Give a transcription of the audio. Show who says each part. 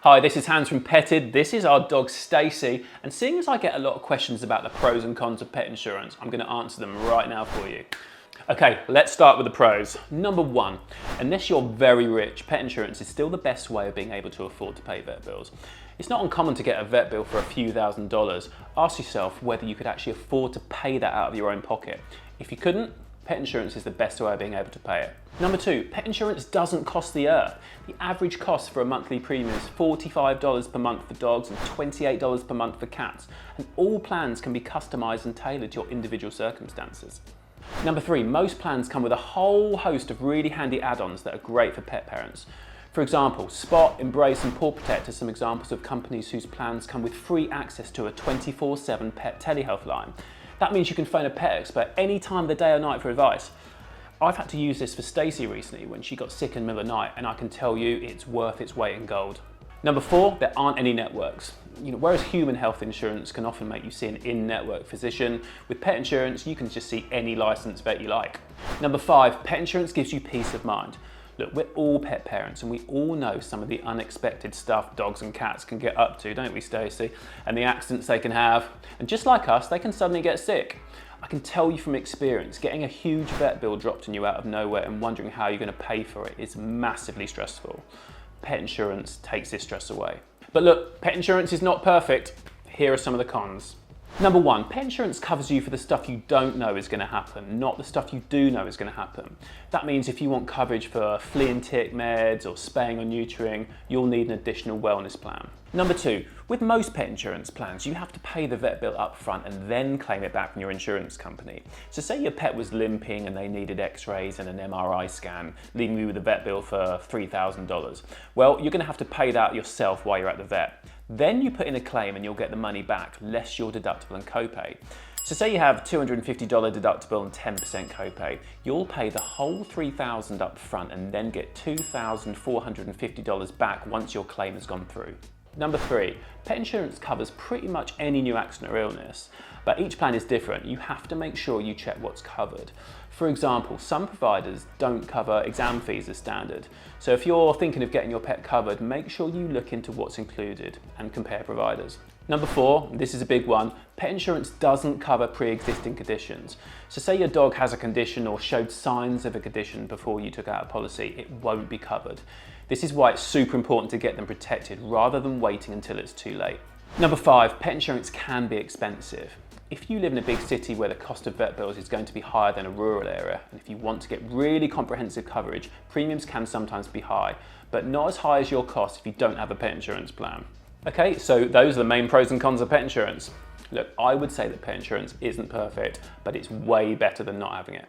Speaker 1: Hi, this is Hans from Petted. This is our dog Stacy, and seeing as I get a lot of questions about the pros and cons of pet insurance, I'm going to answer them right now for you. Okay, let's start with the pros. Number one, unless you're very rich, pet insurance is still the best way of being able to afford to pay vet bills. It's not uncommon to get a vet bill for a few $1,000s. Ask yourself whether you could actually afford to pay that out of your own pocket. If you couldn't, pet insurance is the best way of being able to pay it. Number two, pet insurance doesn't cost the earth. The average cost for a monthly premium is $45 per month for dogs and $28 per month for cats, and all plans can be customized and tailored to your individual circumstances. Number three, most plans come with a whole host of really handy add-ons that are great for pet parents. For example, Spot, Embrace and Paw Protect are some examples of companies whose plans come with free access to a 24/7 pet telehealth line. That means you can phone a pet expert any time of the day or night for advice. I've had to use this for Stacy recently when she got sick in the middle of the night, and I can tell you it's worth its weight in gold. Number four, there aren't any networks. Whereas human health insurance can often make you see an in-network physician, with pet insurance you can just see any licensed vet you like. Number five, pet insurance gives you peace of mind. Look, we're all pet parents and we all know some of the unexpected stuff dogs and cats can get up to, don't we, Stacey? And the accidents they can have. And just like us, they can suddenly get sick. I can tell you from experience, getting a huge vet bill dropped on you out of nowhere and wondering how you're going to pay for it is massively stressful. Pet insurance takes this stress away. But look, pet insurance is not perfect. Here are some of the cons. Number one, pet insurance covers you for the stuff you don't know is going to happen, not the stuff you do know is going to happen. That means if you want coverage for flea and tick meds or spaying or neutering, you'll need an additional wellness plan. Number two, with most pet insurance plans, you have to pay the vet bill up front and then claim it back from your insurance company. So say your pet was limping and they needed x-rays and an MRI scan, leaving you with a vet bill for $3,000. Well, you're going to have to pay that yourself while you're at the vet. Then you put in a claim and you'll get the money back, less your deductible and copay. So say you have $250 deductible and 10% copay, you'll pay the whole $3,000 up front and then get $2,450 back once your claim has gone through. Number three, pet insurance covers pretty much any new accident or illness, but each plan is different. You have to make sure you check what's covered. For example, some providers don't cover exam fees as standard. So if you're thinking of getting your pet covered, make sure you look into what's included and compare providers. Number four, this is a big one, pet insurance doesn't cover pre-existing conditions. So say your dog has a condition or showed signs of a condition before you took out a policy, it won't be covered. This is why it's super important to get them protected rather than waiting until it's too late. Number five, pet insurance can be expensive. If you live in a big city where the cost of vet bills is going to be higher than a rural area, and if you want to get really comprehensive coverage, premiums can sometimes be high, but not as high as your cost if you don't have a pet insurance plan. Okay, so those are the main pros and cons of pet insurance. Look, I would say that pet insurance isn't perfect, but it's way better than not having it.